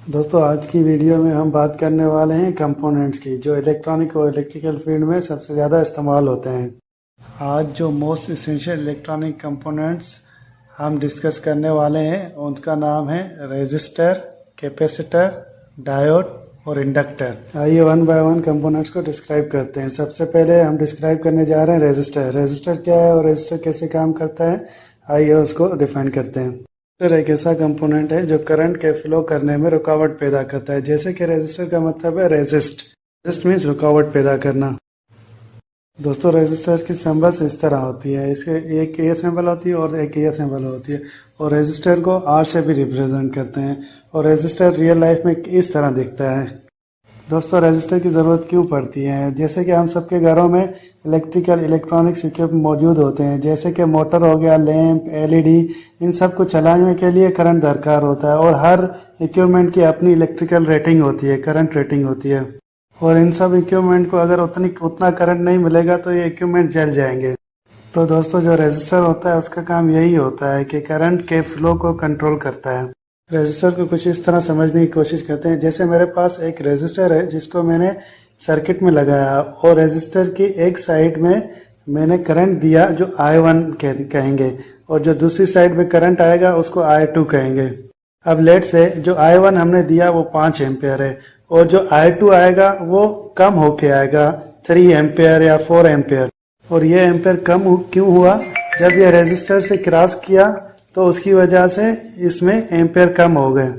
दोस्तों आज की वीडियो में हम बात करने वाले हैं कंपोनेंट्स की जो इलेक्ट्रॉनिक और इलेक्ट्रिकल फील्ड में सबसे ज़्यादा इस्तेमाल होते हैं। आज जो मोस्ट इसेंशियल इलेक्ट्रॉनिक कंपोनेंट्स हम डिस्कस करने वाले हैं उनका नाम है रेजिस्टर, कैपेसिटर, डायोड और इंडक्टर। आइए वन बाय वन कंपोनेंट्स को डिस्क्राइब करते हैं। सबसे पहले हम डिस्क्राइब करने जा रहे हैं रेजिस्टर। रेजिस्टर क्या है और रेजिस्टर कैसे काम करता है, आइए उसको डिफाइन करते हैं। रेजिस्टर एक ऐसा कंपोनेंट है जो करंट के फ्लो करने में रुकावट पैदा करता है। जैसे कि रेजिस्टर का मतलब है रेजिस्ट मीन्स रुकावट पैदा करना। दोस्तों रेजिस्टर की सिंबल्स इस तरह होती है, इसके एक ये सिंबल होती है और एक ये सिंबल होती है, और रेजिस्टर को आर से भी रिप्रेजेंट करते हैं। और रेजिस्टर रियल लाइफ में इस तरह दिखता है। दोस्तों रेजिस्टर की ज़रूरत क्यों पड़ती है? जैसे कि हम सबके घरों में इलेक्ट्रिकल इलेक्ट्रॉनिक्स इक्विपमेंट मौजूद होते हैं, जैसे कि मोटर हो गया, लैंप, एलईडी, इन सब को चलाने के लिए करंट दरकार होता है। और हर इक्विपमेंट की अपनी इलेक्ट्रिकल रेटिंग होती है, करंट रेटिंग होती है। और इन सब इक्विपमेंट को अगर उतना करंट नहीं मिलेगा तो ये इक्विपमेंट जल जाएंगे। तो दोस्तों जो रेजिस्टर होता है उसका काम यही होता है कि करंट के फ्लो को कंट्रोल करता है। रेजिस्टर को कुछ इस तरह समझने की कोशिश करते हैं। जैसे मेरे पास एक रेजिस्टर है जिसको मैंने सर्किट में लगाया, और रेजिस्टर की एक साइड में मैंने करंट दिया जो I1 कहेंगे, और जो दूसरी साइड में करंट आएगा उसको I2 कहेंगे। अब लेट से जो I1 हमने दिया वो 5 एम्पियर है, और जो I2 आएगा वो कम होके आएगा 3 एम्पियर या 4 एम्पियर। और ये एम्पियर कम क्यों हुआ? जब ये रेजिस्टर से क्रॉस किया तो उसकी वजह से इसमें एम्पियर कम हो गए।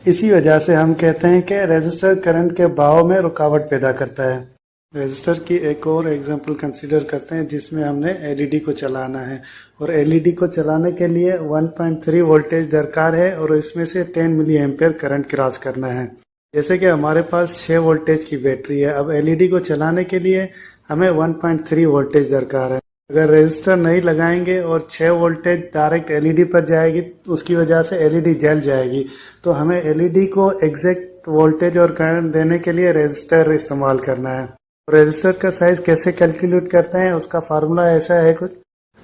इसी वजह से हम कहते हैं कि रेजिस्टर करंट के बहाव में रुकावट पैदा करता है। रेजिस्टर की एक और एग्जांपल कंसीडर करते हैं जिसमें हमने एलईडी को चलाना है, और एलईडी को चलाने के लिए 1.3 वोल्टेज दरकार है, और इसमें से 10 मिली एम्पियर करंट क्रॉस करना है। जैसे कि हमारे पास 6 वोल्टेज की बैटरी है, अब एलईडी को चलाने के लिए हमें 1.3 वोल्टेज दरकार है। अगर रेजिस्टर नहीं लगाएंगे और 6 वोल्टेज डायरेक्ट एलईडी पर जाएगी तो उसकी वजह से एलईडी जल जाएगी। तो हमें एलईडी को एग्जैक्ट वोल्टेज और करंट देने के लिए रेजिस्टर इस्तेमाल करना है। रेजिस्टर का साइज कैसे कैलकुलेट करते हैं, उसका फार्मूला ऐसा है कुछ,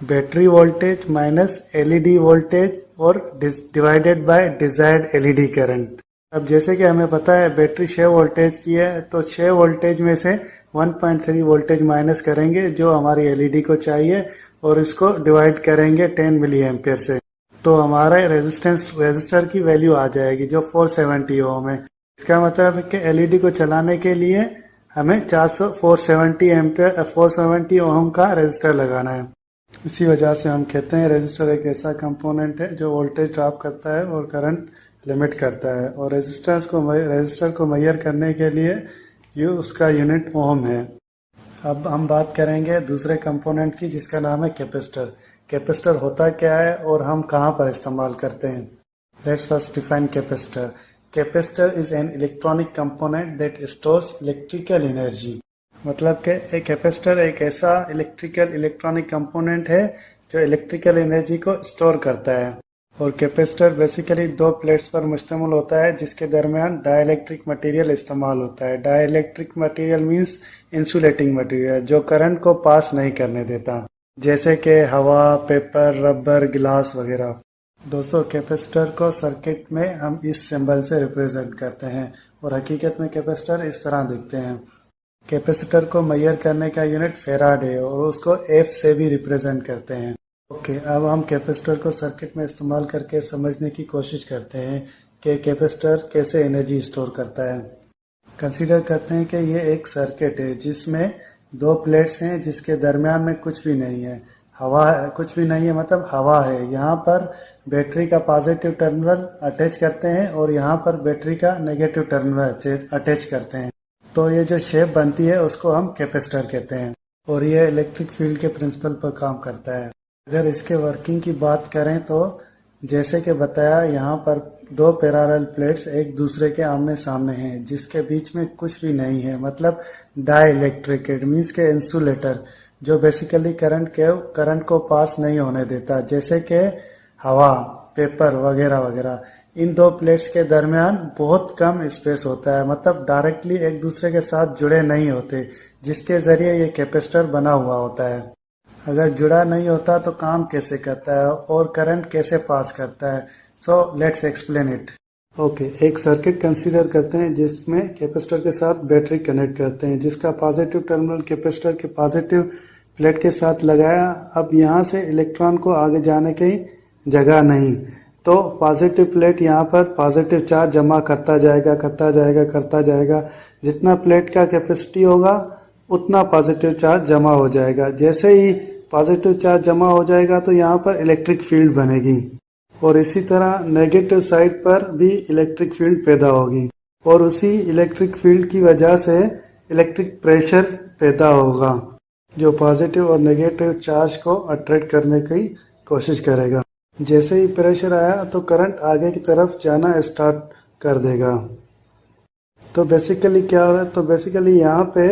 battery voltage minus LED voltage और divided by desired LED current. अब जैसे कि हमें पता है बैटरी 6 वोल्टेज की है, तो 6 वोल्टेज में से 1.3 वोल्टेज माइनस करेंगे जो हमारी एलईडी को चाहिए, और इसको डिवाइड करेंगे 10 मिली एम्पियर से, तो हमारा रेजिस्टर की वैल्यू आ जाएगी जो 470 ओम है। इसका मतलब है कि एलईडी को चलाने के लिए हमें 470 ओम का रेजिस्टर लगाना है। इसी वजह से हम कहते हैं रेजिस्टर एक ऐसा कंपोनेंट है जो वोल्टेज ड्रॉप करता है और करंट लिमिट करता है। और रेजिस्टर को मेजर करने के लिए ये उसका यूनिट ओम है। अब हम बात करेंगे दूसरे कंपोनेंट की जिसका नाम है कैपेसिटर। कैपेसिटर होता क्या है और हम कहाँ पर इस्तेमाल करते हैं? Let's first define capacitor. Capacitor is an electronic component that stores electrical energy. मतलब कि एक कैपेसिटर एक ऐसा इलेक्ट्रॉनिक कंपोनेंट है जो इलेक्ट्रिकल एनर्जी को स्टोर करता है। और कैपेसिटर बेसिकली 2 प्लेट्स पर मुश्तमिल होता है जिसके दरमियान डाइलेक्ट्रिक मटेरियल इस्तेमाल होता है। Dielectric material means insulating material जो करंट को पास नहीं करने देता, जैसे कि हवा, पेपर, रबर, गिलास वगैरह। दोस्तों कैपेसिटर को सर्किट में हम इस सिंबल से रिप्रेजेंट करते हैं, और हकीकत में कैपेसिटर इस तरह दिखते हैं। कैपेसिटर को मेजर करने का यूनिट फेराड है और उसको F से भी रिप्रेजेंट करते हैं। अब हम कैपेसिटर को सर्किट में इस्तेमाल करके समझने की कोशिश करते हैं कि कैपेसिटर कैसे एनर्जी स्टोर करता है। कंसीडर करते हैं कि ये एक सर्किट है जिसमें 2 प्लेट्स हैं जिसके दरमियान में कुछ भी नहीं है, हवा है, कुछ भी नहीं है मतलब हवा है। यहाँ पर बैटरी का पॉजिटिव टर्मिनल अटैच करते हैं और यहाँ पर बैटरी का नेगेटिव टर्मिनल अटैच करते हैं, तो ये जो शेप बनती है उसको हम कैपेसिटर कहते हैं। और ये इलेक्ट्रिक फील्ड के प्रिंसिपल पर काम करता है। अगर इसके वर्किंग की बात करें तो जैसे कि बताया, यहाँ पर 2 पैरेलल प्लेट्स एक दूसरे के आमने सामने हैं जिसके बीच में कुछ भी नहीं है, मतलब डाइलेक्ट्रिक, इट मीन्स के इंसुलेटर जो बेसिकली करंट को पास नहीं होने देता, जैसे कि हवा, पेपर वगैरह वगैरह। इन 2 प्लेट्स के दरमियान बहुत कम स्पेस होता है, मतलब डायरेक्टली एक दूसरे के साथ जुड़े नहीं होते, जिसके जरिए ये कैपेसिटर बना हुआ होता है। अगर जुड़ा नहीं होता तो काम कैसे करता है और करंट कैसे पास करता है? So let's explain it. Okay, एक सर्किट कंसीडर करते हैं जिसमें कैपेसिटर के साथ बैटरी कनेक्ट करते हैं, जिसका पॉजिटिव टर्मिनल कैपेसिटर के पॉजिटिव प्लेट के साथ लगाया। अब यहाँ से इलेक्ट्रॉन को आगे जाने की जगह नहीं, तो पॉजिटिव प्लेट यहाँ पर पॉजिटिव चार्ज जमा करता जाएगा। जितना प्लेट का कैपेसिटी होगा उतना पॉजिटिव चार्ज जमा हो जाएगा। जैसे ही पॉजिटिव चार्ज जमा हो जाएगा तो यहाँ पर इलेक्ट्रिक फील्ड बनेगी, और इसी तरह नेगेटिव साइड पर भी इलेक्ट्रिक फील्ड पैदा होगी, और उसी इलेक्ट्रिक फील्ड की वजह से इलेक्ट्रिक प्रेशर पैदा होगा जो पॉजिटिव और नेगेटिव चार्ज को अट्रैक्ट करने की कोशिश करेगा। जैसे ही प्रेशर आया तो करंट आगे की तरफ जाना स्टार्ट कर देगा। तो बेसिकली क्या हो रहा है, तो बेसिकली यहाँ पे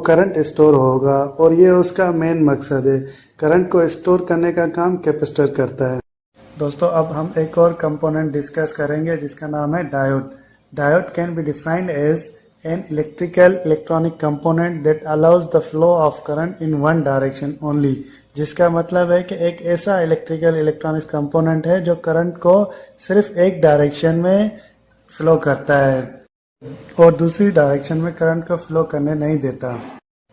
करंट स्टोर होगा, और ये उसका मेन मकसद है। करंट को स्टोर करने का काम कैपेसिटर करता है। दोस्तों, अब हम एक और कंपोनेंट डिस्कस करेंगे जिसका नाम है diode. Diode can be defined as an electronic component that allows the flow of current in one direction only. जिसका मतलब है कि एक ऐसा इलेक्ट्रॉनिक कंपोनेंट है जो करंट को सिर्फ एक डायरेक्शन में फ्लो करता है और दूसरी डायरेक्शन में करंट को फ्लो करने नहीं देता।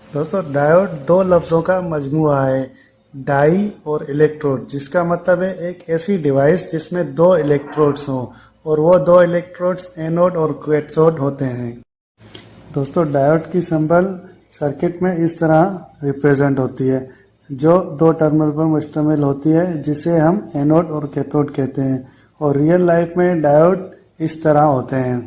दोस्तों, डायोड दो लफ्जों का मजमुआ है, डाई और इलेक्ट्रोड, जिसका मतलब है एक ऐसी डिवाइस जिसमें दो इलेक्ट्रोड्स हों, और वो दो इलेक्ट्रोड्स एनोड और कैथोड होते हैं। दोस्तों, डायोड की सिंबल सर्किट में इस तरह रिप्रेजेंट होती है, जो दो टर्मिनल पर मुश्तमिल होती है, जिसे हम एनोड और कैथोड कहते हैं, और रियल लाइफ में डायोड इस तरह होते हैं।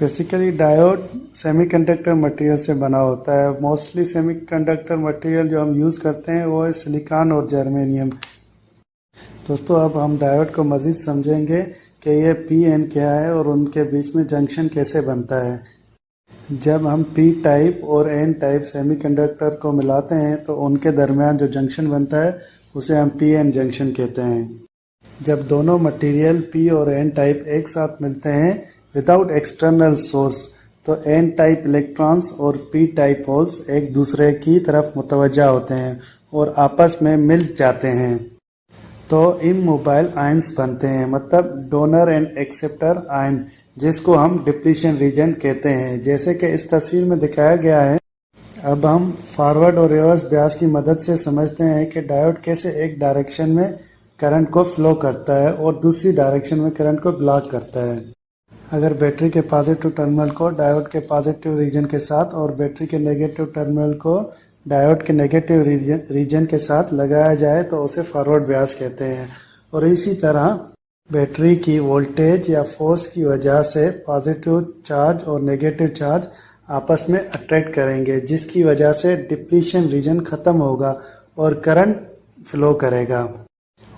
बेसिकली डायोड सेमीकंडक्टर मटेरियल से बना होता है। मोस्टली सेमीकंडक्टर मटेरियल जो हम यूज़ करते हैं वो है सिलिकॉन और जर्मेनियम। दोस्तों, अब हम डायोड को मज़ीद समझेंगे कि ये पी एन क्या है और उनके बीच में जंक्शन कैसे बनता है। जब हम पी टाइप और एन टाइप सेमीकंडक्टर को मिलाते हैं तो उनके दरमियान जो जंक्शन बनता है उसे हम पी एन जंक्शन कहते हैं। जब दोनों मटेरियल पी और एन टाइप एक साथ मिलते हैं विदाउट एक्सटर्नल सोर्स, तो एन टाइप इलेक्ट्रॉन्स और पी टाइप होल्स एक दूसरे की तरफ मुतवज्जा होते हैं और आपस में मिल जाते हैं, तो इमोबाइल आयंस बनते हैं, मतलब डोनर एंड एक्सेप्टर आयन, जिसको हम डिप्लीशन रीजन कहते हैं, जैसे कि इस तस्वीर में दिखाया गया है। अब हम फॉरवर्ड और रिवर्स ब्यास की मदद से समझते हैं कि डायोड कैसे एक डायरेक्शन में करंट को फ्लो करता है और दूसरी डायरेक्शन में करंट को ब्लॉक करता है। अगर बैटरी के पॉजिटिव टर्मिनल को डायोड के पॉजिटिव रीजन के साथ और बैटरी के नेगेटिव टर्मिनल को डायोड के नेगेटिव रीजन के साथ लगाया जाए तो उसे फॉरवर्ड बायस कहते हैं। और इसी तरह बैटरी की वोल्टेज या फोर्स की वजह से पॉजिटिव चार्ज और नेगेटिव चार्ज आपस में अट्रैक्ट करेंगे, जिसकी वजह से डिप्लीशन रीजन ख़त्म होगा और करंट फ्लो करेगा।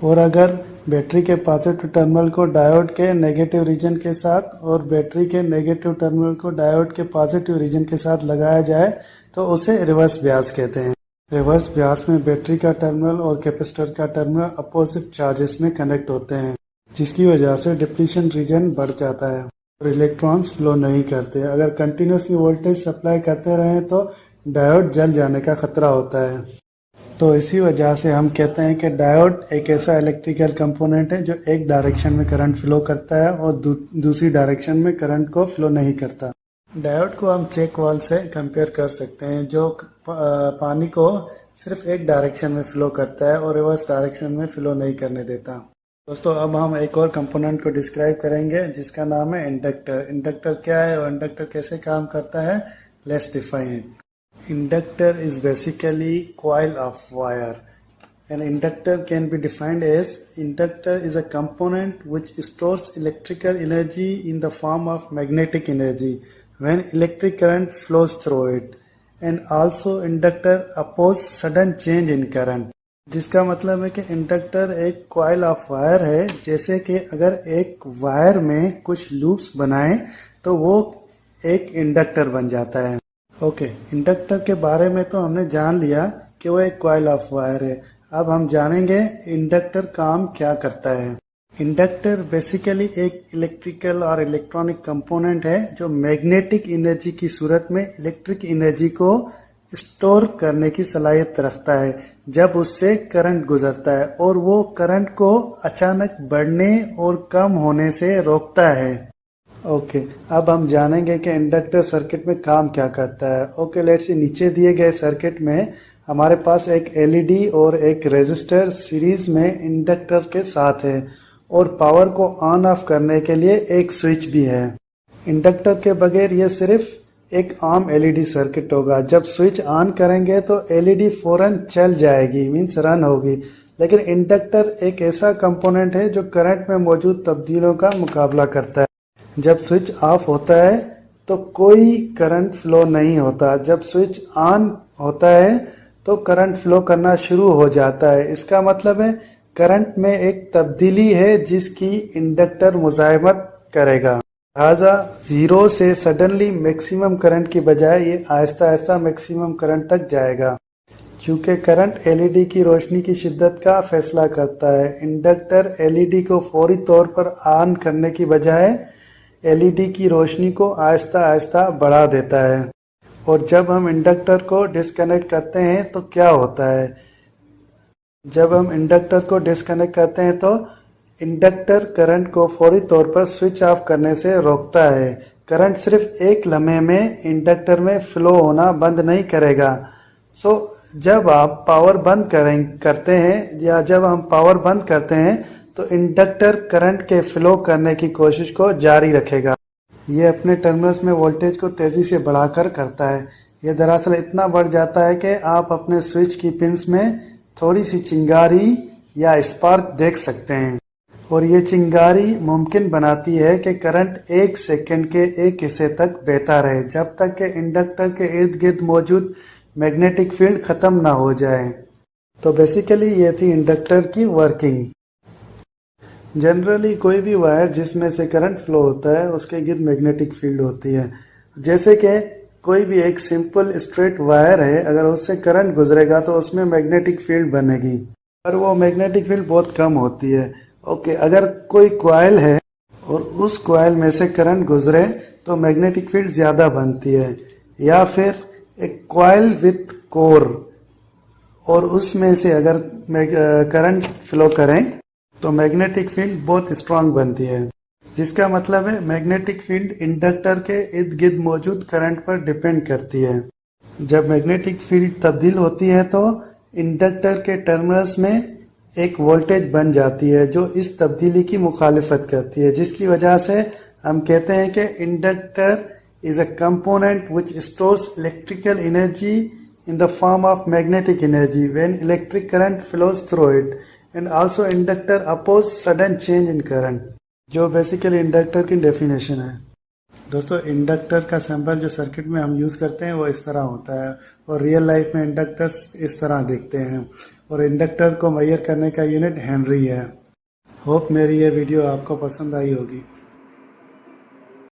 और अगर बैटरी के पॉजिटिव टर्मिनल को डायोड के नेगेटिव रीजन के साथ और बैटरी के नेगेटिव टर्मिनल को डायोड के पॉजिटिव रीजन के साथ लगाया जाए तो उसे रिवर्स बायस कहते हैं। रिवर्स बायस में बैटरी का टर्मिनल और कैपेसिटर का टर्मिनल अपोजिट चार्जेस में कनेक्ट होते हैं, जिसकी वजह से डिप्लीशन रीजन बढ़ जाता है और इलेक्ट्रॉन्स फ्लो नहीं करते। अगर कंटिन्यूसली वोल्टेज सप्लाई करते रहें तो डायोड जल जाने का खतरा होता है। तो इसी वजह से हम कहते हैं कि डायोड एक ऐसा इलेक्ट्रिकल कंपोनेंट है जो एक डायरेक्शन में करंट फ्लो करता है और दूसरी डायरेक्शन में करंट को फ्लो नहीं करता। डायोड को हम चेक वाल्व से कंपेयर कर सकते हैं, जो पानी को सिर्फ एक डायरेक्शन में फ्लो करता है और रिवर्स डायरेक्शन में फ्लो नहीं करने देता। दोस्तों, अब हम एक और कंपोनेंट को डिस्क्राइब करेंगे जिसका नाम है इंडक्टर। इंडक्टर क्या है और इंडक्टर कैसे काम करता है, let's define it. Inductor is basically coil of wire. An inductor can be defined as inductor is a component which stores electrical energy in the form of magnetic energy when electric current flows through it, and also inductor oppose sudden change in current. जिसका मतलब है कि inductor एक coil of wire है। जैसे कि अगर एक वायर में कुछ लूप्स बनाएं तो वो एक इंडक्टर बन जाता है। ओके, इंडक्टर के बारे में तो हमने जान लिया कि वो एक कॉइल ऑफ वायर है। अब हम जानेंगे इंडक्टर काम क्या करता है। इंडक्टर बेसिकली एक इलेक्ट्रिकल और इलेक्ट्रॉनिक कंपोनेंट है जो मैग्नेटिक एनर्जी की सूरत में इलेक्ट्रिक एनर्जी को स्टोर करने की सलाहियत रखता है जब उससे करंट गुजरता है, और वो करंट को अचानक बढ़ने और कम होने से रोकता है। ओके, अब हम जानेंगे कि इंडक्टर सर्किट में काम क्या करता है। ओके, लेट्स सी, नीचे दिए गए सर्किट में हमारे पास एक एलईडी और एक रेजिस्टर सीरीज में इंडक्टर के साथ है, और पावर को ऑन ऑफ करने के लिए एक स्विच भी है। इंडक्टर के बगैर ये सिर्फ एक आम एलईडी सर्किट होगा। जब स्विच ऑन करेंगे तो एलईडी फौरन चल जाएगी, मींस रन होगी। लेकिन इंडक्टर एक ऐसा कंपोनेंट है जो करंट में मौजूद तब्दीलियों का मुकाबला करता है। जब स्विच ऑफ होता है तो कोई करंट फ्लो नहीं होता। जब स्विच ऑन होता है तो करंट फ्लो करना शुरू हो जाता है। इसका मतलब है करंट में एक तब्दीली है जिसकी इंडक्टर मुज़ाहमत करेगा। लिहाजा जीरो से सडनली मैक्सिमम करंट की बजाय ये आहिस्ता आहिस्ता मैक्सिमम करंट तक जाएगा। चूंकि करंट एलईडी की रोशनी की शिद्दत का फैसला करता है, इंडक्टर एलईडी को फौरी तौर पर ऑन करने की बजाय एलईडी की रोशनी को आहिस्ता आहिस्ता बढ़ा देता है। और जब हम इंडक्टर को डिस्कनेक्ट करते हैं तो क्या होता है? जब हम इंडक्टर को डिस्कनेक्ट करते हैं तो इंडक्टर करंट को फौरी तौर पर स्विच ऑफ करने से रोकता है। करंट सिर्फ एक लम्हे में इंडक्टर में फ्लो होना बंद नहीं करेगा। जब आप पावर बंद करते हैं या जब हम पावर बंद करते हैं तो इंडक्टर करंट के फ्लो करने की कोशिश को जारी रखेगा। ये अपने टर्मिनल्स में वोल्टेज को तेजी से बढ़ाकर करता है। ये दरअसल इतना बढ़ जाता है कि आप अपने स्विच की पिंस में थोड़ी सी चिंगारी या स्पार्क देख सकते हैं, और ये चिंगारी मुमकिन बनाती है कि करंट एक सेकंड के एक हिस्से तक बहता रहे, जब तक कि इंडक्टर के इर्द गिर्द मौजूद मैग्नेटिक फील्ड खत्म ना हो जाए। तो बेसिकली ये थी इंडक्टर की वर्किंग। जनरली कोई भी वायर जिसमें से करंट फ्लो होता है उसके गिर्द मैग्नेटिक फील्ड होती है। जैसे कि कोई भी एक सिंपल स्ट्रेट वायर है, अगर उससे करंट गुजरेगा तो उसमें मैग्नेटिक फील्ड बनेगी, पर वो मैग्नेटिक फील्ड बहुत कम होती है। ओके, अगर कोई कॉइल है और उस कॉइल में से करंट गुजरे तो मैग्नेटिक फील्ड ज़्यादा बनती है। या फिर एक कॉइल विथ कोर और उसमें से अगर करंट फ्लो करें तो मैग्नेटिक फील्ड बहुत स्ट्रांग बनती है, जिसका मतलब है मैग्नेटिक फील्ड इंडक्टर के इर्द गिर्द मौजूद करंट पर डिपेंड करती है। जब मैग्नेटिक फील्ड तब्दील होती है तो इंडक्टर के टर्मिनल्स में एक वोल्टेज बन जाती है जो इस तब्दीली की मुखालिफत करती है, जिसकी वजह से हम कहते हैं कि inductor is a component which stores electrical energy in the form of magnetic energy when electric current flows through it, and also inductor oppose sudden change in current, जो बेसिकली इंडक्टर की डेफिनेशन है। दोस्तों, inductor का sample जो circuit में हम use करते हैं वो इस तरह होता है, और रियल लाइफ में इंडक्टर्स इस तरह दिखते हैं, और इंडक्टर को मेजर करने का यूनिट हेनरी है। होप मेरी ये वीडियो आपको पसंद आई होगी।